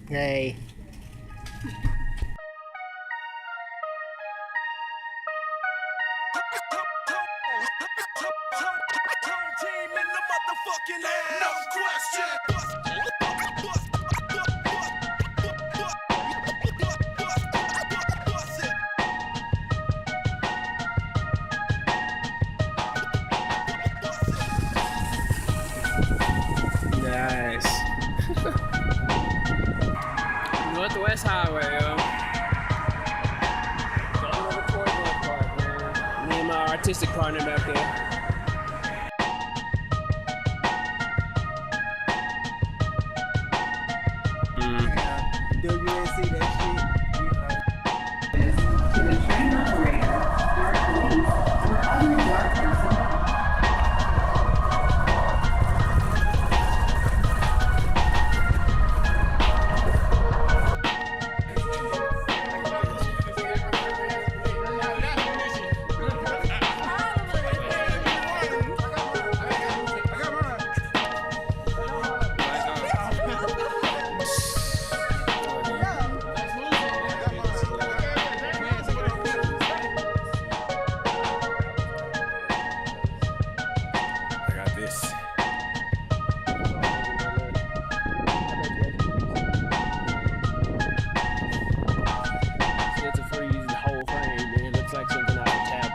Hey. Nice. Northwest Highway, yo. Going over Cornwall Park, man. Me and my artistic partner back there. WAC that To the train operator, dark police, or other dark personnel. I got this. It's a freeze whole frame, man. It looks like something out of a tab.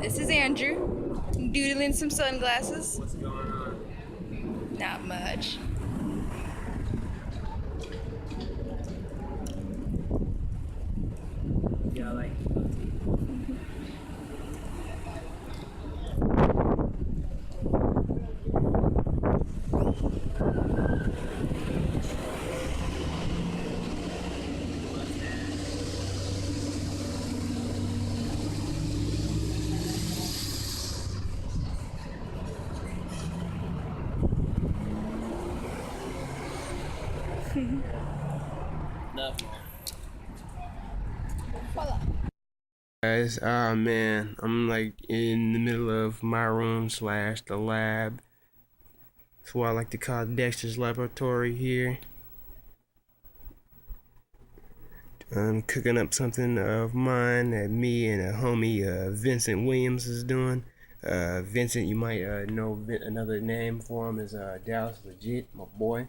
This is Andrew, doodling some sunglasses. What's going on? Not much. Yeah, I like nothing. Guys, man, I'm like in the middle of my room slash the lab. That's what I like to call Dexter's laboratory here. I'm cooking up something of mine that me and a homie Vincent Williams is doing. Vincent, you might know another name for him is Dallas Legit, my boy.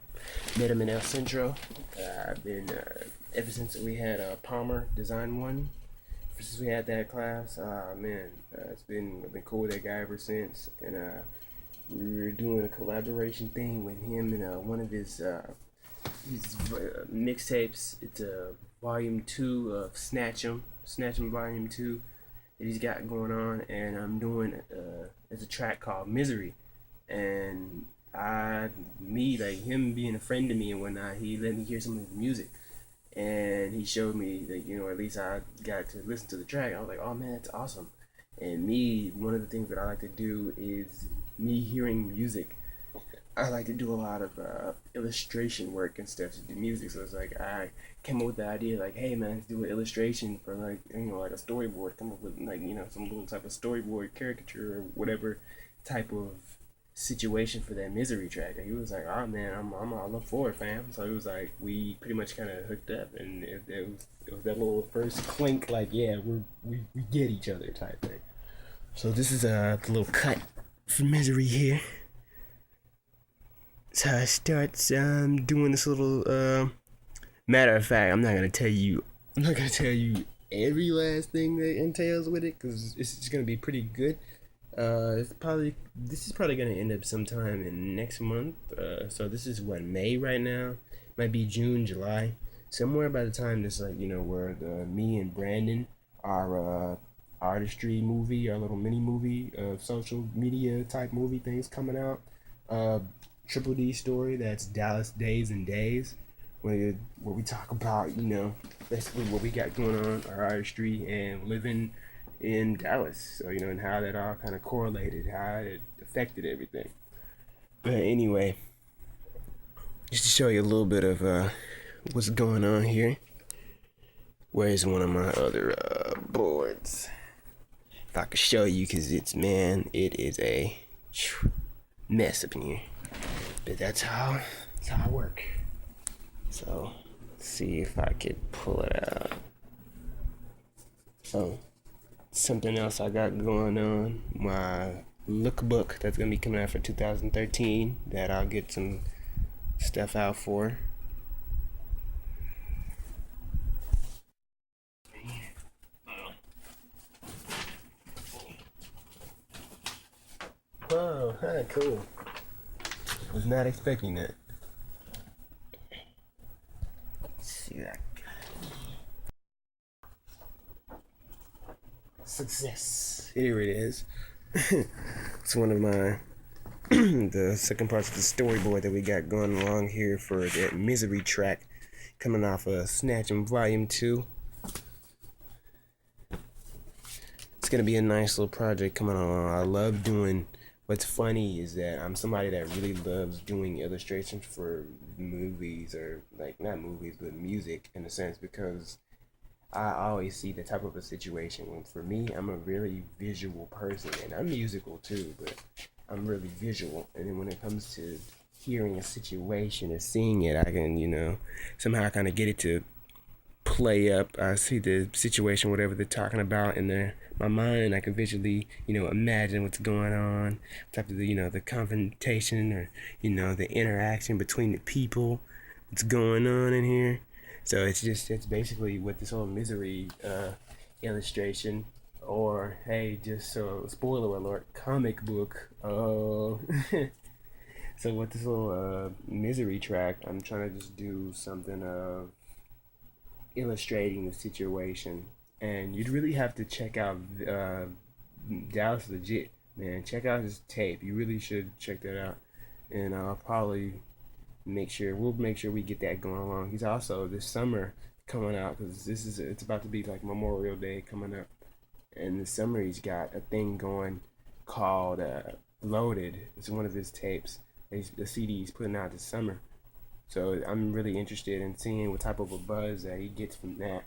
Met him in El Centro. I've been ever since we had Palmer Design One. Since we had that class, man, it's been I've been cool with that guy ever since. And we were doing a collaboration thing with him and one of his mixtapes. It's volume 2 of Snatch 'em volume 2 that he's got going on, and I'm doing it's a track called Misery, and like him being a friend to me and whatnot, he let me hear some of his music, and he showed me that at least I got to listen to the track. I was like, oh man, that's awesome. And me, one of the things that I like to do is me hearing music. I like to do a lot of illustration work and stuff to do music. So it's like I came up with the idea, like, hey man, let's do an illustration for like like a storyboard. Come up with like some little type of storyboard caricature or whatever type of situation for that Misery track. And he was like, oh man, I'm all up for it, fam. So it was like we pretty much kind of hooked up, and it was that little first clink, like yeah, we get each other type thing. So this is the little cut for Misery here. So I start doing this little matter of fact, I'm not gonna tell you every last thing that entails with it, because it's just gonna be pretty good. This is probably gonna end up sometime in next month. So this is what, May right now, might be June, July, somewhere by the time this, like, where me and Brandon, our artistry movie, our little mini movie of social media type movie things coming out. Triple D story, that's Dallas Days and Days, where we talk about basically what we got going on, our artistry and living in Dallas. So and how that all kind of correlated, how it affected everything. But anyway, just to show you a little bit of what's going on here. Where's one of my other boards? If I could show you, cause it is a mess up in here. But that's how I work. So, see if I could pull it out. Oh, something else I got going on. My lookbook that's gonna be coming out for 2013. That I'll get some stuff out for. Whoa, huh, cool. Was not expecting that. Let's see that. Success. Here it is. It's one of my the second parts of the storyboard that we got going along here for that Misery track coming off of Snatch 'Em Volume 2. It's gonna be a nice little project coming along. I love doing. What's funny is that I'm somebody that really loves doing illustrations for movies, or like not movies but music in a sense, because I always see the type of a situation. When for me, I'm a really visual person, and I'm musical too, but I'm really visual. And then when it comes to hearing a situation and seeing it, I can, somehow kind of get it to play up. I see the situation, whatever they're talking about in my mind. I can visually, imagine what's going on, type of the confrontation, or the interaction between the people, what's going on in here. So it's basically what this whole Misery illustration, or hey, just so spoiler alert, comic book. Oh, so with this little Misery track, I'm trying to just do something of illustrating the situation, and you'd really have to check out Dallas Legit, man. Check out his tape. You really should check that out, and I'll probably we'll make sure we get that going along. He's also this summer coming out, because it's about to be like Memorial Day coming up, and this summer he's got a thing going called Loaded. It's one of his tapes, the CD he's putting out this summer. So I'm really interested in seeing what type of a buzz that he gets from that.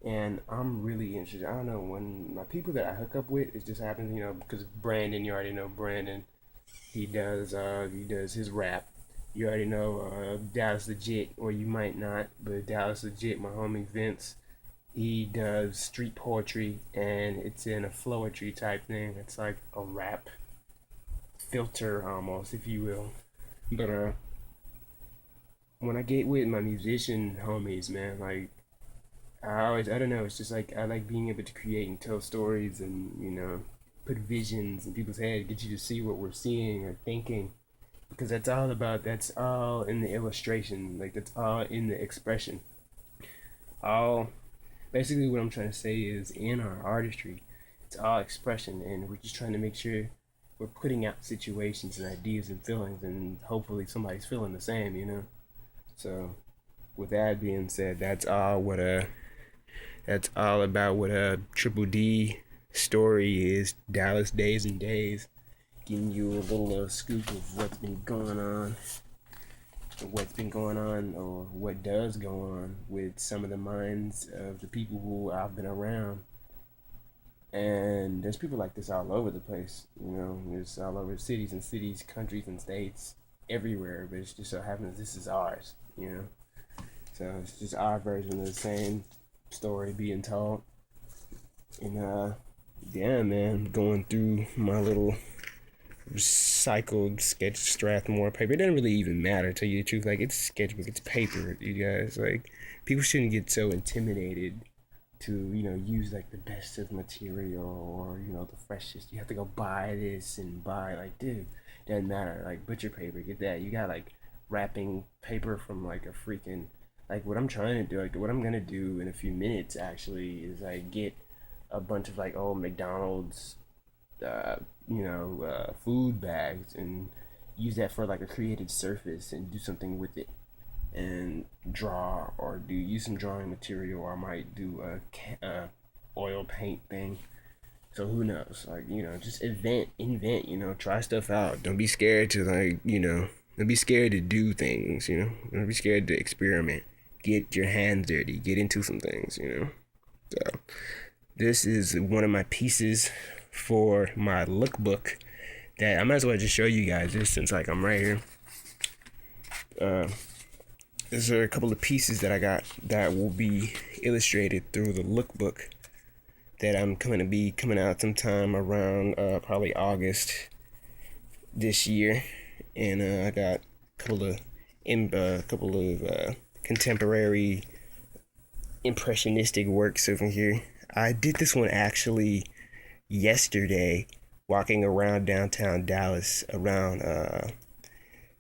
And I'm really interested. I don't know, when my people that I hook up with, it just happens, because Brandon, you already know Brandon. He does his rap. You already know Dallas Legit, or you might not, but Dallas Legit, my homie Vince, he does street poetry, and it's in a flowetry type thing. It's like a rap filter almost, if you will. But when I get with my musician homies, man, like I don't know, it's just like I like being able to create and tell stories, and put visions in people's head, get you to see what we're seeing or thinking, because that's all in the illustration, like that's all in the expression. All basically what I'm trying to say is, in our artistry, it's all expression, and we're just trying to make sure we're putting out situations and ideas and feelings, and hopefully somebody's feeling the same. So, with that being said, that's all about what a Triple D story is. Dallas Days and Days, giving you a little scoop of what's been going on, or what does go on with some of the minds of the people who I've been around. And there's people like this all over the place. There's all over cities, countries, and states, everywhere. But it's just so happens this is ours. So it's just our version of the same story being told. And yeah, man, going through my little recycled sketch Strathmore paper. It doesn't really even matter, to tell you the truth. Like, it's sketchbook, it's paper, you guys. Like, people shouldn't get so intimidated to use like the best of material, or the freshest. You have to go buy this and buy, like, dude, doesn't matter. Like, butcher paper, get that. You got like wrapping paper from like a freaking, like, what I'm trying to do, like what I'm gonna do in a few minutes actually, is like get a bunch of like old McDonald's food bags, and use that for like a creative surface, and do something with it, and draw, or use some drawing material, or I might do a oil paint thing. So who knows? Like, just invent, try stuff out. Don't be scared to, like, don't be scared to do things, don't be scared to experiment. get your hands dirty, get into some things, So this is one of my pieces for my lookbook that I might as well just show you guys this since like I'm right here. These are a couple of pieces that I got that will be illustrated through the lookbook that I'm going to be coming out sometime around probably August this year. And I got a couple of contemporary impressionistic works over here. I did this one actually yesterday, walking around downtown Dallas, around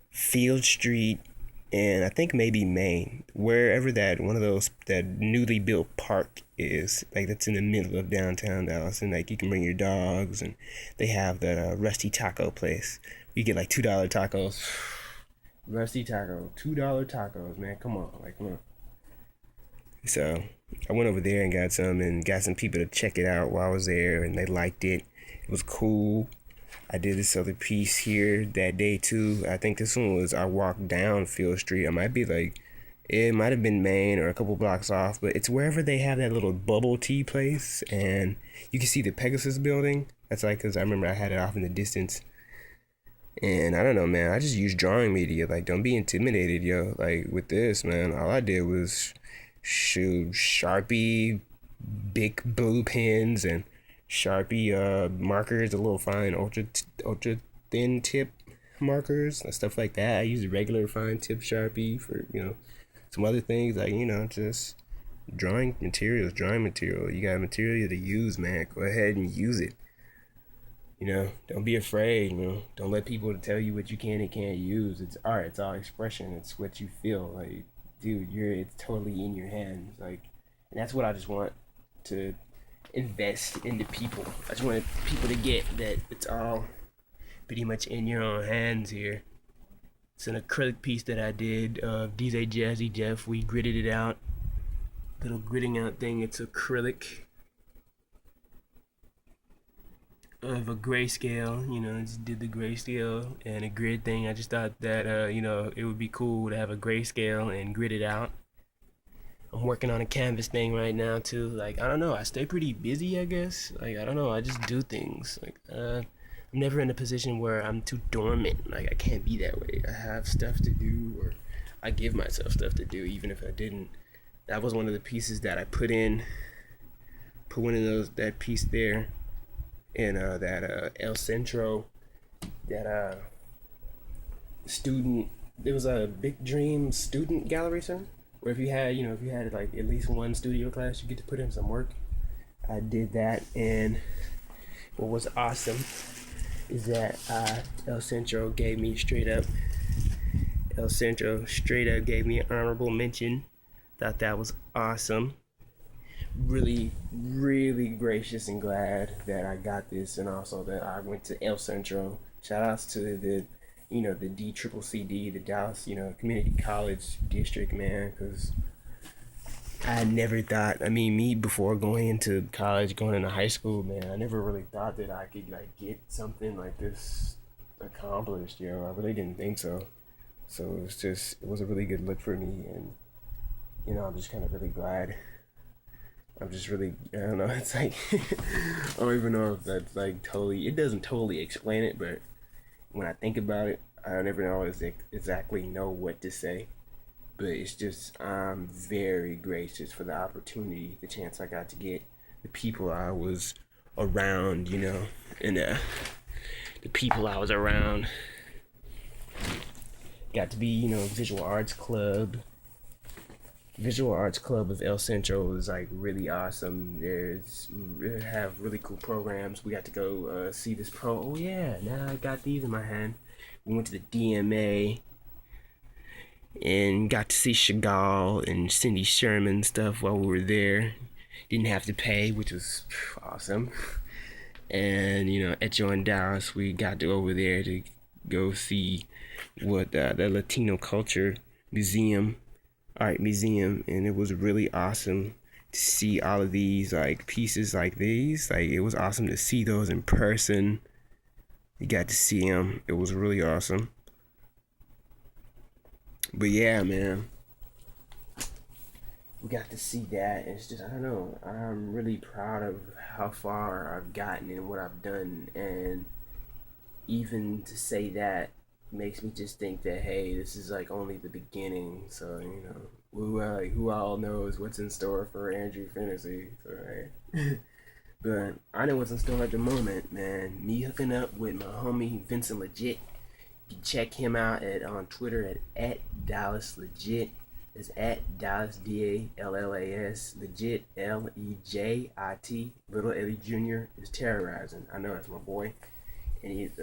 Field Street, and I think maybe Main, wherever that newly built park is, like that's in the middle of downtown Dallas, and like you can bring your dogs, and they have that Rusty Taco place. You get like $2 tacos. Rusty Taco, $2 tacos, man. Come on. So I went over there and got some people to check it out while I was there, and they liked it. It was cool. I did this other piece here that day too. I think this one was I walked down Field Street. It might have been Main or a couple blocks off, but it's wherever they have that little bubble tea place, and you can see the Pegasus building. That's like, because I remember I had it off in the distance. And I don't know, man, I just use drawing media. Like, don't be intimidated, yo. Like, with this, man, all I did was shoot Sharpie, big blue pens, and Sharpie markers, the little fine ultra thin tip markers and stuff like that. I use regular fine tip Sharpie for, some other things, like, just drawing material. You got material to use, man. Go ahead and use it. Don't be afraid, Don't let people tell you what you can and can't use. It's art, it's all expression, it's what you feel. Like, dude, it's totally in your hands. Like, and that's what I just want to invest into people. I just want people to get that it's all pretty much in your own hands here. It's an acrylic piece that I did. DJ Jazzy Jeff, we gridded it out. Little gridding out thing. It's acrylic of a grayscale, just did the grayscale and a grid thing. I just thought that, it would be cool to have a grayscale and grid it out. I'm working on a canvas thing right now too. Like, I don't know, I stay pretty busy, I guess. Like, I don't know, I just do things. Like, I'm never in a position where I'm too dormant. Like, I can't be that way. I have stuff to do, or I give myself stuff to do, even if I didn't. That was one of the pieces that I put one of that piece there in that El Centro, that student, there was a Big Dream student gallery center, where if you had like at least one studio class, you get to put in some work. I did that, and what was awesome is that El Centro straight up gave me an honorable mention. Thought that was awesome. Really, really gracious and glad that I got this, and also that I went to El Centro. Shout outs to the DCCCD, the Dallas, Community College District, man, because I never thought, me before going into college, going into high school, man, I never really thought that I could, like, get something like this accomplished, I really didn't think so. So it was a really good look for me, and, I'm just kind of really glad. I'm just really, I don't know, it's like, I don't even know if that's like it doesn't totally explain it, but when I think about it, I never always exactly know what to say. But it's just, I'm very gracious for the opportunity, the chance I got to get, the people I was around, and the people I was around. Got to be, Visual Arts Club of El Centro is like really awesome. They have really cool programs. We got to go see this oh yeah, now I got these in my hand. We went to the DMA and got to see Chagall and Cindy Sherman stuff while we were there. Didn't have to pay, which was awesome. And at Join Dallas, we got to go over there to go see what the Latino Culture Art Museum, and it was really awesome to see all of these like pieces like these. Like, it was awesome to see those in person. You got to see them. It was really awesome. But yeah, man, we got to see that. It's just, I don't know. I'm really proud of how far I've gotten and what I've done, and even to say that makes me just think that, hey, this is like only the beginning. So who all knows what's in store for Andrew Fantasy? So hey. But I know what's in store at the moment, man. Me hooking up with my homie Vincent Legit. You can check him out on Twitter at Dallas Legit. It's at Dallas DALLAS Legit LEJIT. Little Eddie Jr. is terrorizing. I know that's my boy. And he's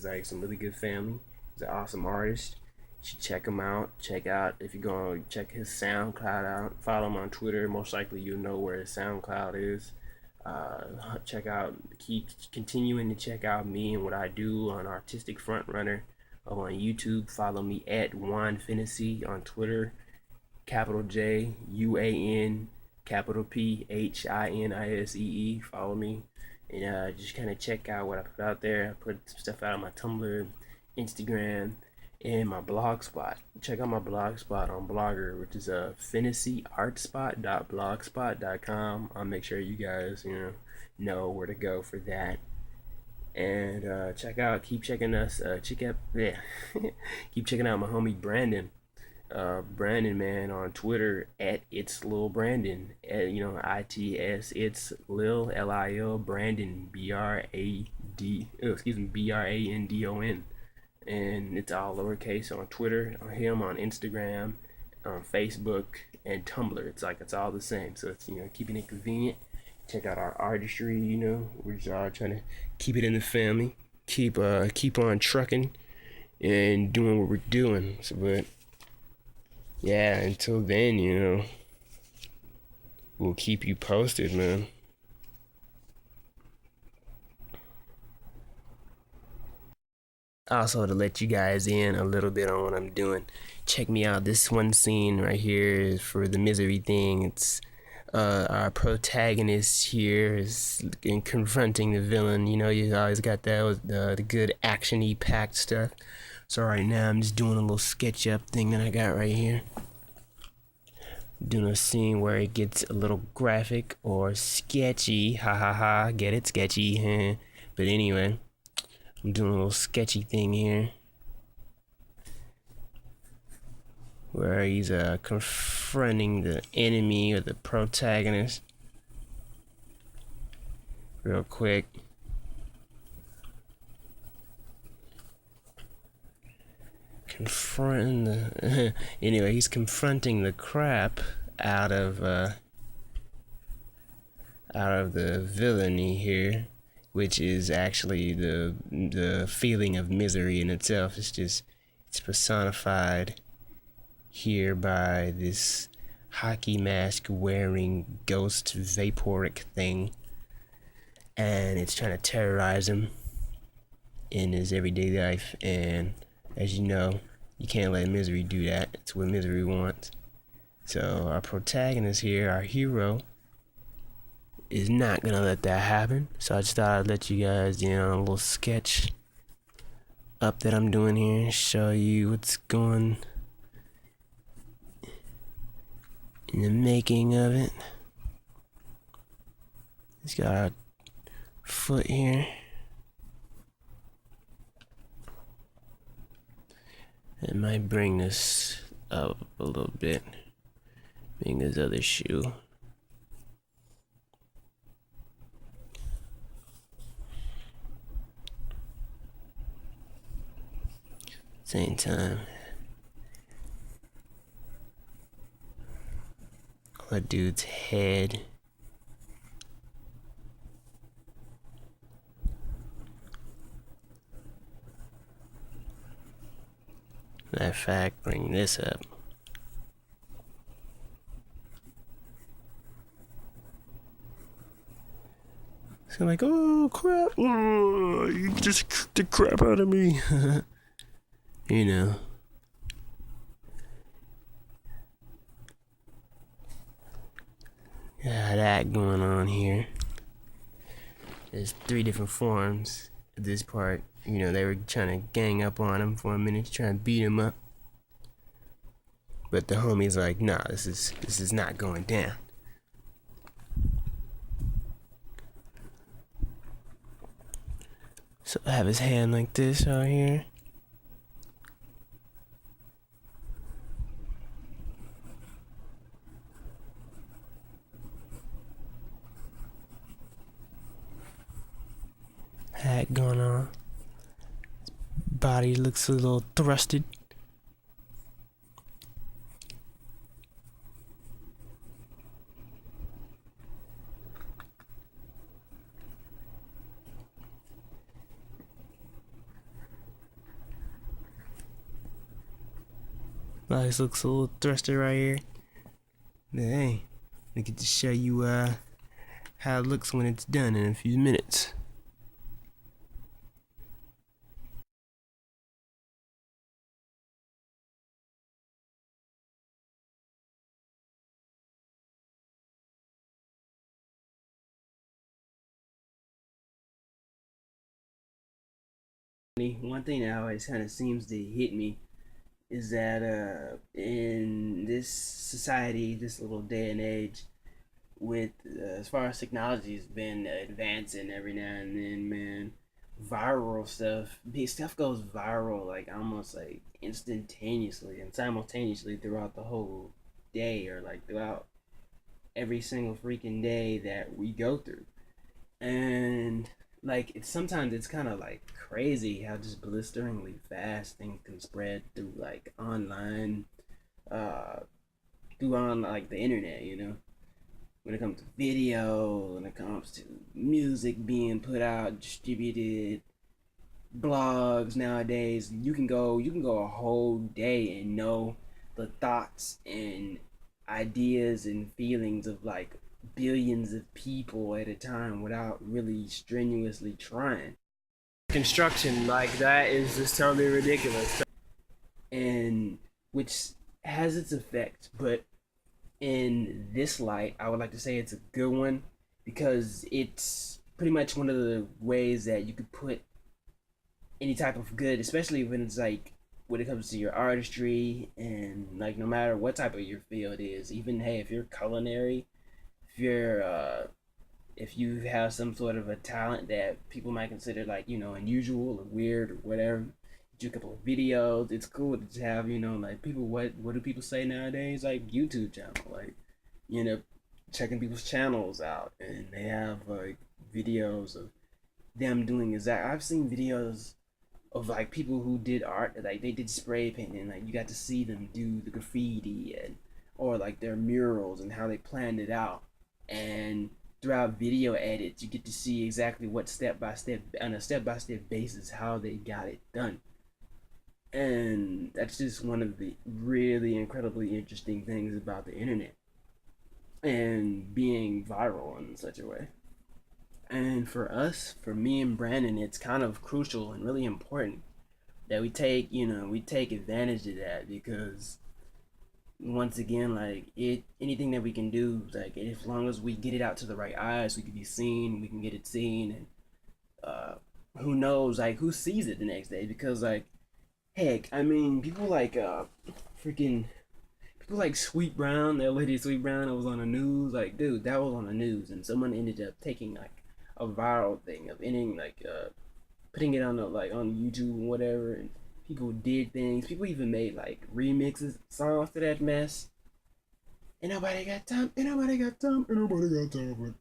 like some really good family. He's an awesome artist. You should check him out. Check out if you're gonna check his SoundCloud out. Follow him on Twitter. Most likely you'll know where his SoundCloud is. Keep continuing to check out me and what I do on Artistic Frontrunner on YouTube. Follow me at Juan Finisee on Twitter. Capital J UAN capital P HINISEE. Follow me and just kind of check out what I put out there. I put some stuff out on my Tumblr, Instagram, and my blogspot. Check out my blogspot on Blogger, which is finisseeartspot.blogspot.com. I'll make sure you guys know where to go for that. And keep checking out my homie Brandon. Brandon, man, on Twitter at it's Lil Brandon, at ITS it's Lil LIL Brandon BRANDON, and it's all lowercase on Twitter, on him on Instagram, on Facebook and Tumblr. It's all the same. So it's keeping it convenient. Check out our artistry. We're just all trying to keep it in the family, keep on trucking and doing what we're doing. But yeah, until then, we'll keep you posted, man. Also, to let you guys in a little bit on what I'm doing, check me out. This one scene right here is for the misery thing. It's our protagonist here is in confronting the villain. You always got that with the good action-y packed stuff. So right now I'm just doing a little sketch up thing that I got right here. Doing a scene where it gets a little graphic or sketchy. Ha ha ha, get it? Sketchy. But anyway, I'm doing a little sketchy thing here where he's confronting the enemy or the protagonist real quick. He's confronting the crap out of the villainy here, which is actually the feeling of misery in itself. It's personified here by this hockey mask wearing ghost vaporic thing, and it's trying to terrorize him in his everyday life. And as you know, you can't let misery do that. It's what misery wants. So our protagonist here, our hero, is not gonna let that happen. So I just thought I'd let you guys, a little sketch up that I'm doing here, show you what's going in the making of it. It's got a foot here. It might bring this up a little bit. Bring this other shoe. Same time. A dude's head. Matter of fact, bring this up. So I'm like, oh crap, oh, you just kicked the crap out of me. Got that going on here. There's 3 different forms of this part. They were trying to gang up on him for a minute, trying to beat him up. But the homie's like, nah, this is not going down. So I have his hand like this out here. Hat going on. Body looks a little thrusted. Body looks a little thrusted right here. But hey, I get to show you how it looks when it's done in a few minutes. One thing that always kind of seems to hit me is that in this society, this little day and age, with as far as technology has been advancing every now and then, man, viral stuff goes viral like almost like instantaneously and simultaneously throughout the whole day, or like throughout every single freaking day that we go through. And like sometimes it's kind of like crazy how just blisteringly fast things can spread through like online, uh through on like the internet, when it comes to video, when it comes to music being put out, distributed, blogs nowadays. You can go a whole day and know the thoughts and ideas and feelings of like billions of people at a time without really strenuously trying. Construction like that is just totally ridiculous, and which has its effect, but in this light, I would like to say it's a good one because it's pretty much one of the ways that you could put any type of good, especially when it's like when it comes to your artistry and like no matter what type of your field is, even hey, if you're culinary, if you have some sort of a talent that people might consider like unusual or weird or whatever, do a couple of videos. It's cool to have like people. What do people say nowadays? Like YouTube channel, like you know checking people's channels out, and they have like videos of them doing exact. I've seen videos of like people who did art, like they did spray painting, like you got to see them do the graffiti and or like their murals and how they planned it out. And throughout video edits, you get to see exactly what step by step on a step by step basis how they got it done. And that's just one of the really incredibly interesting things about the internet and being viral in such a way. And for me and Brandon, it's kind of crucial and really important that we take advantage of that, because once again, like anything that we can do, like as long as we get it out to the right eyes, we can be seen, we can get it seen, and who knows, like who sees it the next day? Because like, heck, I mean, freaking people like Sweet Brown, that lady Sweet Brown, that was on the news. Like, dude, that was on the news, and someone ended up taking like a viral thing of ending like putting it on the like on YouTube and whatever, and people did things. People even made like remixes songs to that mess. Ain't nobody got time. Ain't nobody got time. Ain't nobody got time.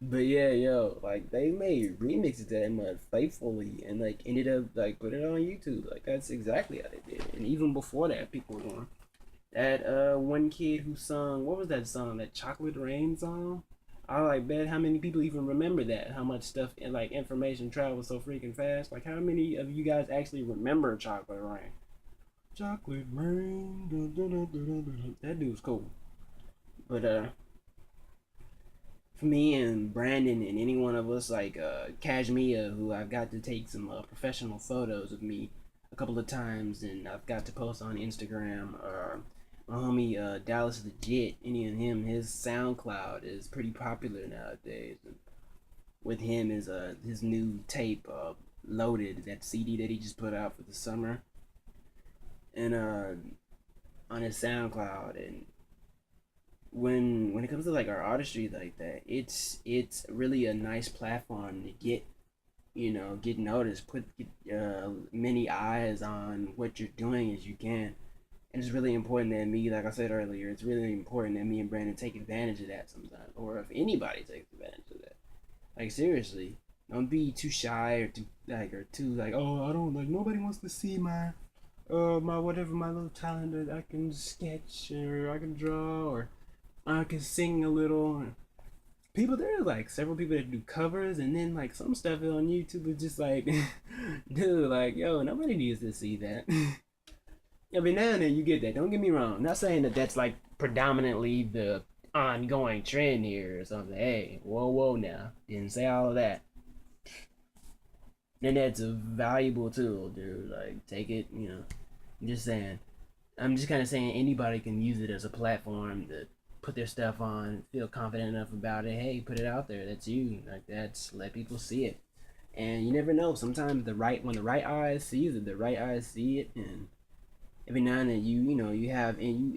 But yeah, yo, like they made remixes to that mud faithfully, and like ended up like putting it on YouTube. Like that's exactly how they did. And even before that, people were doing that. One kid who sung, what was that song? That Chocolate Rain song. I like bet how many people even remember that. How much stuff and like information travels so freaking fast. Like how many of you guys actually remember Chocolate Rain? Chocolate Rain. Dun, dun, dun, dun, dun, dun. That dude's cool. But for me and Brandon and any one of us like Kashmia, who I've got to take some professional photos of me a couple of times, and I've got to post on Instagram. My homie Dallas Legit, any of him, his SoundCloud is pretty popular nowadays. And with him is his new tape, Loaded, that CD that he just put out for the summer. And on his SoundCloud. And when it comes to like our artistry like that, it's really a nice platform to get noticed, put many eyes on what you're doing as you can. And it's really important that me, like I said earlier, it's really important that me and Brandon take advantage of that sometimes, or if anybody takes advantage of that. Like seriously, don't be too shy or too like, oh, I don't like, nobody wants to see my whatever, my little talent that I can sketch or I can draw or I can sing a little. People, there are like several people that do covers, and then like some stuff on YouTube is just like, dude, like, yo, nobody needs to see that. Every now and then you get that. Don't get me wrong. I'm not saying that that's like predominantly the ongoing trend here or something. Hey, whoa, whoa, now. Didn't say all of that. And that's a valuable tool, dude. Like, take it, I'm just saying. I'm just kind of saying anybody can use it as a platform to put their stuff on, feel confident enough about it. Hey, put it out there. That's you. Like, let people see it. And you never know. Sometimes when the right eyes sees it, the right eyes see it, and every now and then you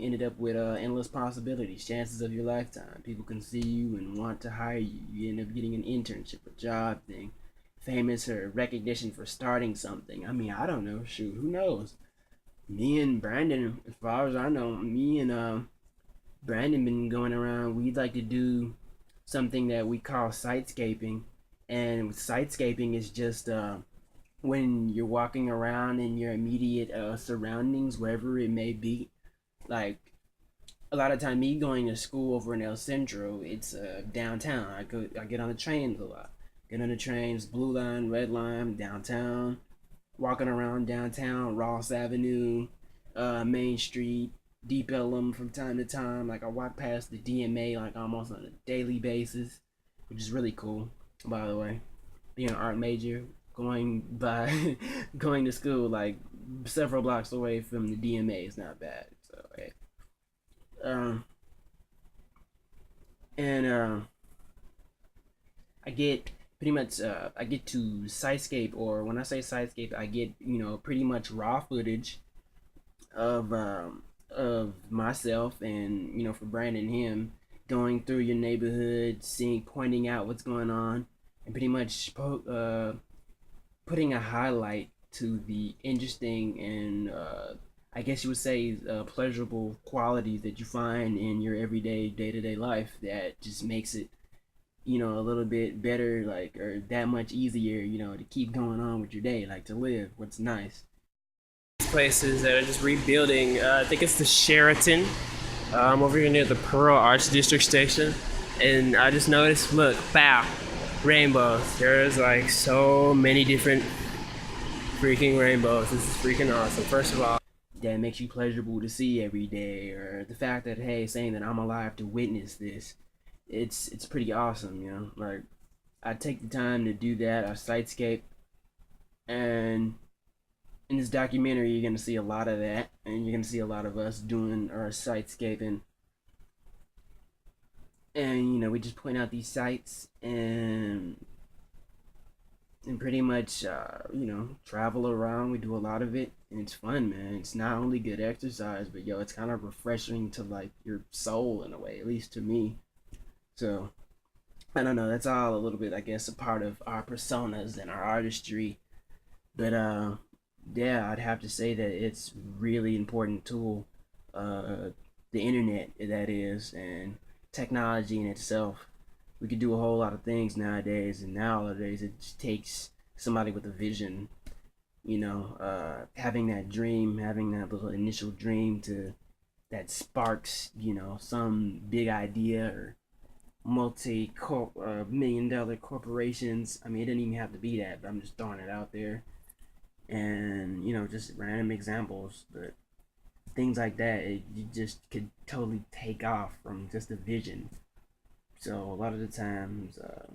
ended up with endless possibilities, chances of your lifetime. People can see you and want to hire you. You end up getting an internship, a job thing, famous or recognition for starting something. I mean, I don't know. Shoot, who knows? Me and Brandon, as far as I know, me and Brandon been going around. We'd like to do something that we call sitescaping, and sitescaping is just when you're walking around in your immediate surroundings, wherever it may be. Like a lot of time, me going to school over in El Centro, it's downtown. I get on the trains a lot. Get on the trains, Blue Line, Red Line, downtown. Walking around downtown, Ross Avenue, Main Street, Deep Ellum from time to time. Like I walk past the DMA like almost on a daily basis, which is really cool. By the way, being an art major, going to school like several blocks away from the DMA is not bad. So hey, um, and I get pretty much I get to sitescape, or when I say sitescape, I get pretty much raw footage of myself and for Brandon and him going through your neighborhood, seeing, pointing out what's going on, and pretty much putting a highlight to the interesting and I guess you would say pleasurable qualities that you find in your everyday day-to-day life that just makes it a little bit better, like, or that much easier to keep going on with your day, like to live what's nice. Places that are just rebuilding. I think it's the Sheraton. I'm over here near the Pearl Arts District Station, and I just noticed, look, pow, rainbows. There's like so many different freaking rainbows. This is freaking awesome. First of all, that makes you pleasurable to see every day, or the fact that, hey, saying that I'm alive to witness this, it's pretty awesome. Like I take the time to do that. I sitescape, and in this documentary, you're gonna see a lot of that, and you're gonna see a lot of us doing our sitescaping. And we just point out these sites and pretty much travel around. We do a lot of it, and it's fun, man. It's not only good exercise, but it's kind of refreshing to like your soul in a way, at least to me. So I don't know. That's all a little bit, I guess, a part of our personas and our artistry. But yeah, I'd have to say that it's really important tool. The internet, that is, and technology in itself. We could do a whole lot of things nowadays, and nowadays it just takes somebody with a vision. Having that dream, having that little initial dream that sparks, some big idea or multi-million-dollar corporations. I mean, it didn't even have to be that, but I'm just throwing it out there. And just random examples, but things like that, you just could totally take off from just a vision. So a lot of the times, I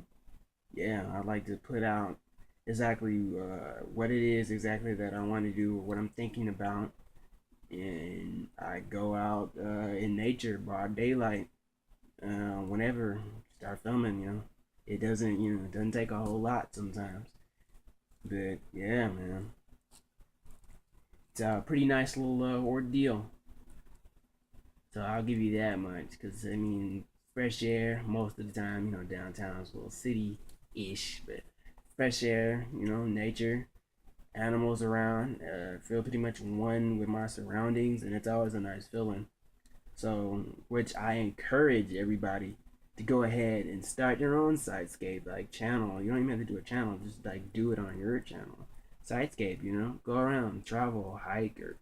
like to put out exactly what it is exactly that I want to do, or what I'm thinking about, and I go out in nature, broad daylight, whenever, start filming. It doesn't take a whole lot sometimes, but yeah, man, it's a pretty nice little ordeal. So I'll give you that much. Cause I mean, fresh air most of the time. You know, downtown's a little city-ish, but fresh air. You know, nature, animals around. Feel pretty much one with my surroundings, and it's always a nice feeling. So, which I encourage everybody to go ahead and start your own Sitescape, like channel. You don't even have to do a channel, just like do it on your channel. Sitescape, you know, go around, travel, hike, or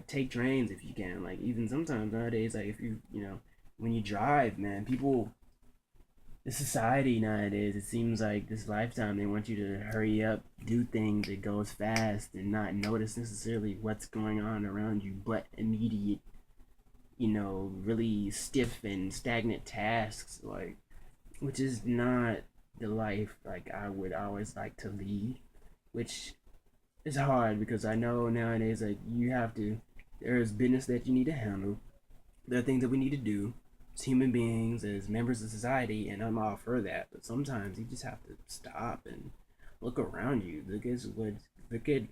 take trains if you can. Like even sometimes nowadays, like if you know, when you drive, man, people, the society nowadays, it seems like this lifetime they want you to hurry up, do things that goes fast, and not notice necessarily what's going on around you, but immediate, really stiff and stagnant tasks, like, which is not the life like I would always like to lead, which is hard because I know nowadays like there's business that you need to handle. There are things that we need to do as human beings, as members of society, and I'm all for that. But sometimes you just have to stop and look around you. Look at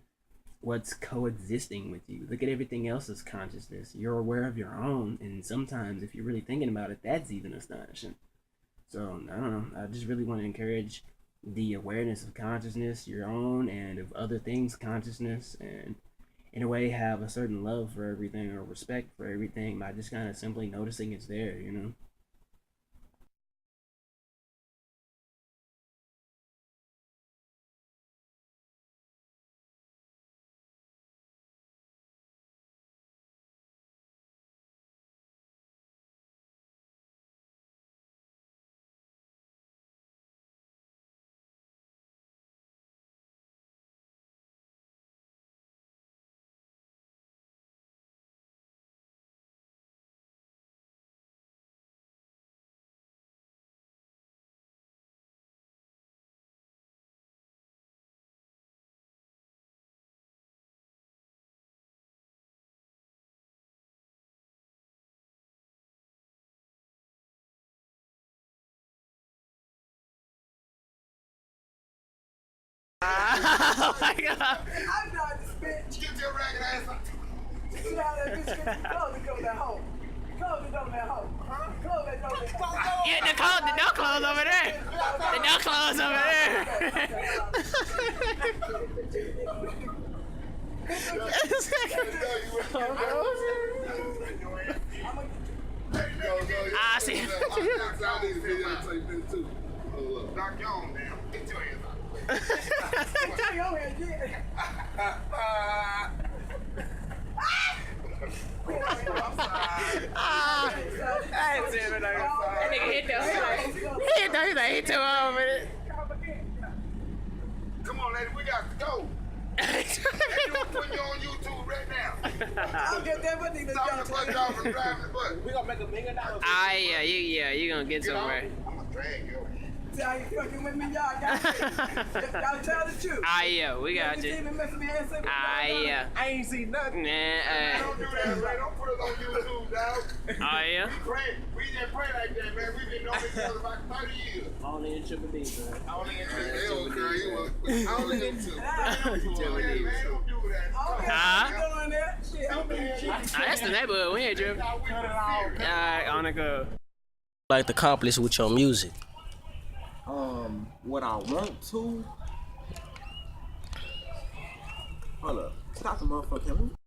what's coexisting with you. Look at everything else's consciousness. You're aware of your own, and sometimes if you're really thinking about it, that's even astonishing. So I don't know. I just really want to encourage the awareness of consciousness, your own, and of other things' consciousness, and in a way have a certain love for everything or respect for everything by just kind of simply noticing it's there, you know? Oh my god! I'm not this bitch. Get your ragged ass up. Sit down that bitch. Close the door that hole. Close the door that hole. Close that door that hole. Yeah, the door closed over there. The door closed over there. I see. Knock your own down. Get your hands out. Tell your head, yeah. I'm sorry. I ain't saying it. That nigga hit though. He's like, he took over it. Come on, lady, we got to go. They put you on YouTube right now. I'll get that one thing. Stop the bus driver from driving the bus. We gonna make $1 million. You gonna get somewhere. I'm gonna drag you. See how you fucking with me, y'all. Gotta tell the truth. Yeah, we got you. Yeah. I ain't seen nothing. Don't do that, man. Don't put it on YouTube, dog. Yeah. We didn't pray like that, man. We've been knowing each other about 30 years. Only in Triple D, man. Only in YouTube. Only in YouTube. Man, don't do that. That's the neighborhood. We ain't tripping. Alright, on the go. Like to accomplish with your music? What I want to. Hold up. Stop the motherfucker.